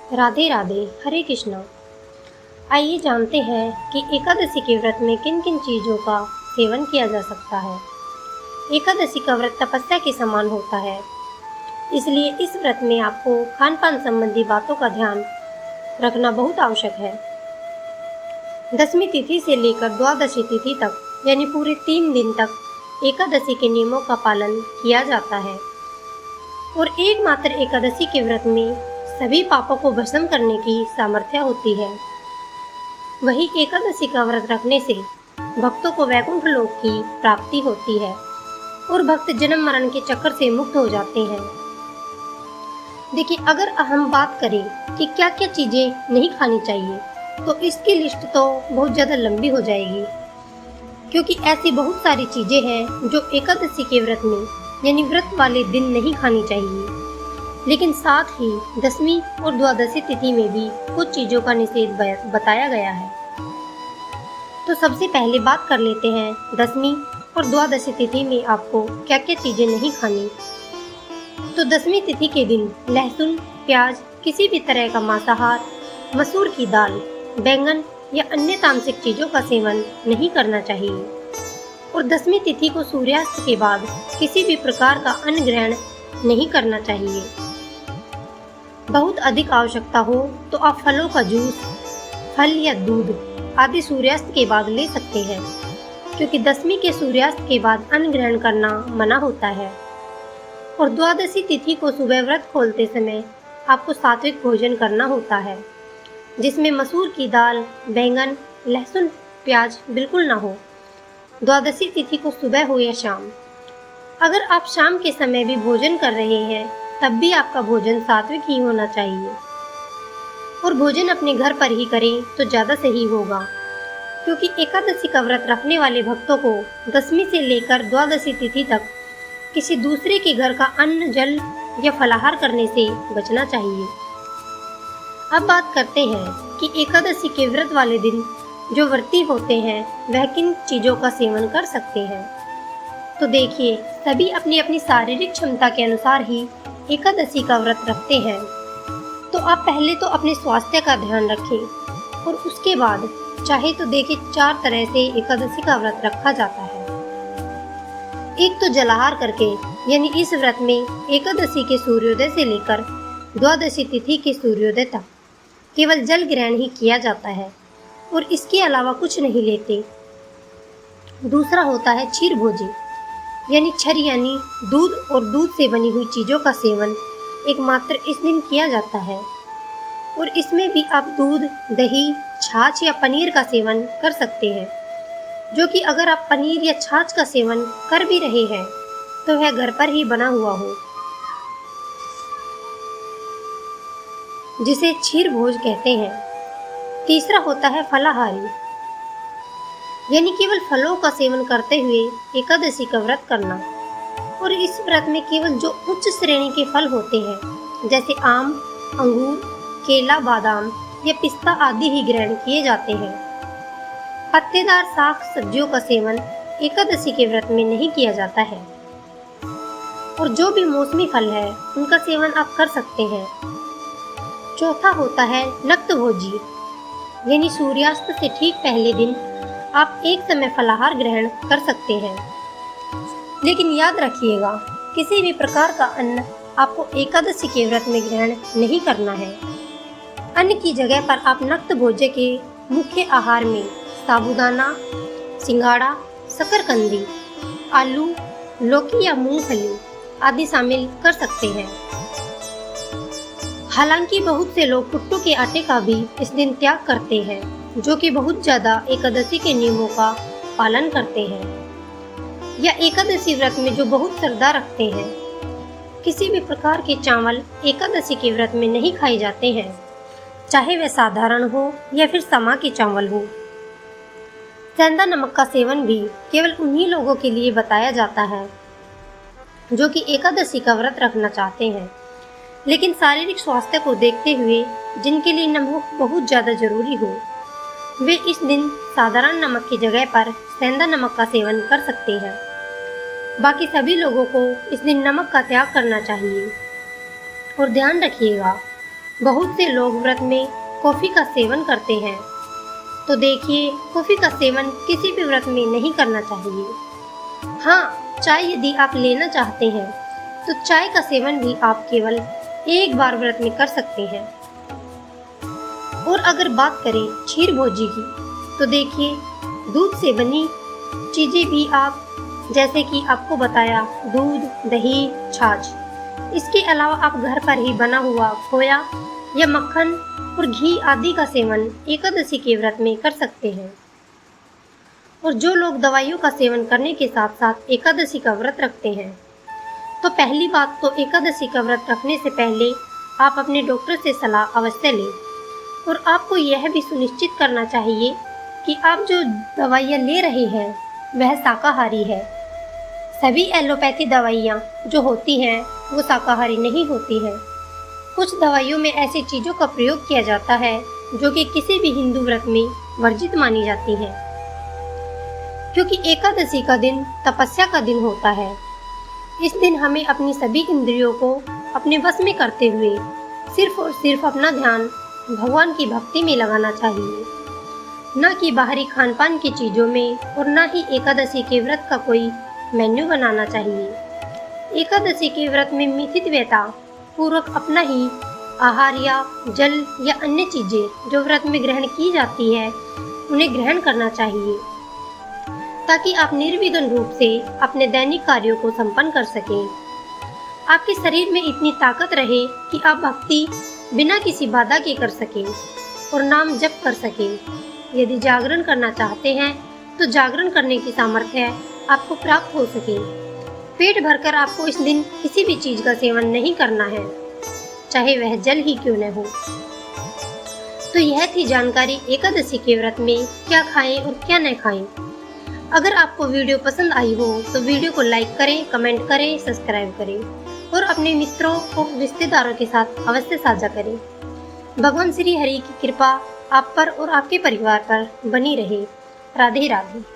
राधे राधे, हरे कृष्णा। आइए जानते हैं कि एकादशी के व्रत में किन किन चीज़ों का सेवन किया जा सकता है। एकादशी का व्रत तपस्या के समान होता है, इसलिए इस व्रत में आपको खान पान संबंधी बातों का ध्यान रखना बहुत आवश्यक है। दसवीं तिथि से लेकर द्वादशी तिथि तक यानी पूरे 3 दिन तक एकादशी के नियमों का पालन किया जाता है और एकमात्र एकादशी के व्रत में सभी पापों को भस्म करने की सामर्थ्य होती है। वही एकादशी का व्रत रखने से भक्तों को वैकुंठ लोक की प्राप्ति होती है और भक्त जन्म मरण के चक्कर से मुक्त हो जाते हैं। देखिए, अगर हम बात करें कि क्या क्या चीज़ें नहीं खानी चाहिए, तो इसकी लिस्ट तो बहुत ज़्यादा लंबी हो जाएगी, क्योंकि ऐसी बहुत सारी चीज़ें हैं जो एकादशी के व्रत में यानी व्रत वाले दिन नहीं खानी चाहिए। लेकिन साथ ही दसवीं और द्वादशी तिथि में भी कुछ चीज़ों का निषेध बताया गया है। तो सबसे पहले बात कर लेते हैं दसवीं और द्वादशी तिथि में आपको क्या क्या चीज़ें नहीं खानी। तो दसवीं तिथि के दिन लहसुन, प्याज, किसी भी तरह का मांसाहार, मसूर की दाल, बैंगन या अन्य तामसिक चीज़ों का सेवन नहीं करना चाहिए। और दसवीं तिथि को सूर्यास्त के बाद किसी भी प्रकार का अन्न ग्रहण नहीं करना चाहिए। बहुत अधिक आवश्यकता हो तो आप फलों का जूस, फल या दूध आदि सूर्यास्त के बाद ले सकते हैं, क्योंकि दसवीं के सूर्यास्त के बाद अन्न ग्रहण करना मना होता है। और द्वादशी तिथि को सुबह व्रत खोलते समय आपको सात्विक भोजन करना होता है, जिसमें मसूर की दाल, बैंगन, लहसुन, प्याज बिल्कुल ना हो। द्वादशी तिथि को सुबह हो या शाम। अगर आप शाम के समय भी भोजन कर रहे हैं, तब भी आपका भोजन सात्विक ही होना चाहिए और भोजन अपने घर पर ही करें तो ज़्यादा सही होगा, क्योंकि एकादशी का व्रत रखने वाले भक्तों को दसवीं से लेकर द्वादशी तिथि तक किसी दूसरे के घर का अन्न, जल या फलाहार करने से बचना चाहिए। अब बात करते हैं कि एकादशी के व्रत वाले दिन जो व्रती होते हैं वह किन चीज़ों का सेवन कर सकते हैं। तो देखिए, सभी अपनी अपनी शारीरिक क्षमता के अनुसार ही एकादशी का व्रत रखते हैं। तो आप पहले तो अपने स्वास्थ्य का ध्यान रखें और उसके बाद चाहे तो देखिए 4 तरह से एकादशी का व्रत रखा जाता है। एक तो जलाहार करके, यानी इस व्रत में एकादशी के सूर्योदय से लेकर द्वादशी तिथि के सूर्योदय तक केवल जल ग्रहण ही किया जाता है और इसके अलावा कुछ नहीं लेते। दूसरा होता है क्षीर भोजी, यानी छर यानी दूध और दूध से बनी हुई चीज़ों का सेवन एकमात्र इस दिन किया जाता है और इसमें भी आप दूध, दही, छाछ या पनीर का सेवन कर सकते हैं, जो कि अगर आप पनीर या छाछ का सेवन कर भी रहे हैं तो वह घर पर ही बना हुआ हो, जिसे क्षीर भोज कहते हैं। तीसरा होता है फलाहारी, यानी केवल फलों का सेवन करते हुए एकादशी का व्रत करना। और इस व्रत में केवल जो उच्च श्रेणी के फल होते हैं, जैसे आम, अंगूर, केला, बादाम या पिस्ता आदि ही ग्रहण किए जाते हैं। पत्तेदार साग सब्जियों का सेवन एकादशी के व्रत में नहीं किया जाता है। और जो भी मौसमी फल है उनका सेवन आप कर सकते हैं। चौथा होता है नक्त भोजी, यानी सूर्यास्त से ठीक पहले दिन आप एक समय फलाहार ग्रहण कर सकते हैं। लेकिन याद रखिएगा, किसी भी प्रकार का अन्न आपको एकादशी के व्रत में ग्रहण नहीं करना है। अन्न की जगह पर आप नक्त भोज्य के मुख्य आहार में साबूदाना, सिंघाड़ा, शकरकंदी, आलू, लौकी या मूंगफली आदि शामिल कर सकते हैं। हालांकि बहुत से लोग कुट्टू के आटे का भी इस दिन त्याग करते हैं, जो कि बहुत ज़्यादा एकादशी के नियमों का पालन करते हैं, या एकादशी व्रत में जो बहुत श्रद्धा रखते हैं। किसी भी प्रकार के चावल एकादशी के व्रत में नहीं खाए जाते हैं, चाहे वह साधारण हो या फिर समा के चावल हो। सेंधा नमक का सेवन भी केवल उन्हीं लोगों के लिए बताया जाता है जो कि एकादशी का व्रत रखना चाहते हैं। लेकिन शारीरिक स्वास्थ्य को देखते हुए जिनके लिए नमक बहुत ज़्यादा जरूरी हो, वे इस दिन साधारण नमक की जगह पर सेंधा नमक का सेवन कर सकते हैं। बाकी सभी लोगों को इस दिन नमक का त्याग करना चाहिए। और ध्यान रखिएगा, बहुत से लोग व्रत में कॉफ़ी का सेवन करते हैं, तो देखिए कॉफ़ी का सेवन किसी भी व्रत में नहीं करना चाहिए। हाँ, चाय यदि आप लेना चाहते हैं तो चाय का सेवन भी आप केवल एक बार व्रत में कर सकते हैं। और अगर बात करें क्षीर भोजी की, तो देखिए दूध से बनी चीज़ें भी आप, जैसे कि आपको बताया दूध, दही, छाछ, इसके अलावा आप घर पर ही बना हुआ खोया या मक्खन और घी आदि का सेवन एकादशी के व्रत में कर सकते हैं। और जो लोग दवाइयों का सेवन करने के साथ साथ एकादशी का व्रत रखते हैं, तो पहली बात तो एकादशी का व्रत रखने से पहले आप अपने डॉक्टर से सलाह अवश्य लें। और आपको यह भी सुनिश्चित करना चाहिए कि आप जो दवाइयाँ ले रहे हैं वह शाकाहारी है। सभी एलोपैथी दवाइयाँ जो होती हैं वो शाकाहारी नहीं होती हैं। कुछ दवाइयों में ऐसी चीज़ों का प्रयोग किया जाता है जो कि किसी भी हिंदू व्रत में वर्जित मानी जाती हैं, क्योंकि एकादशी का दिन तपस्या का दिन होता है। इस दिन हमें अपनी सभी इंद्रियों को अपने वश में करते हुए सिर्फ और सिर्फ अपना ध्यान भगवान की भक्ति में लगाना चाहिए, न कि बाहरी खान पान की चीज़ों में, और न ही एकादशी के व्रत का कोई मेन्यू बनाना चाहिए। एकादशी के व्रत में मितव्ययता पूर्वक अपना ही आहार या जल या अन्य चीज़ें जो व्रत में ग्रहण की जाती है उन्हें ग्रहण करना चाहिए, ताकि आप निर्विघ्न रूप से अपने दैनिक कार्यों को संपन्न कर सकें। आपके शरीर में इतनी ताकत रहे कि आप भक्ति बिना किसी बाधा के कर सकें और नाम जप कर सकें। यदि जागरण करना चाहते हैं तो जागरण करने की सामर्थ्य आपको प्राप्त हो सके। पेट भरकर आपको इस दिन किसी भी चीज़ का सेवन नहीं करना है, चाहे वह जल ही क्यों न हो। तो यह थी जानकारी एकादशी के व्रत में क्या खाएं और क्या न खाएं। अगर आपको वीडियो पसंद आई हो तो वीडियो को लाइक करें, कमेंट करें, सब्सक्राइब करें और अपने मित्रों और रिश्तेदारों के साथ अवश्य साझा करें। भगवान श्री हरि की कृपा आप पर और आपके परिवार पर बनी रहे। राधे राधे।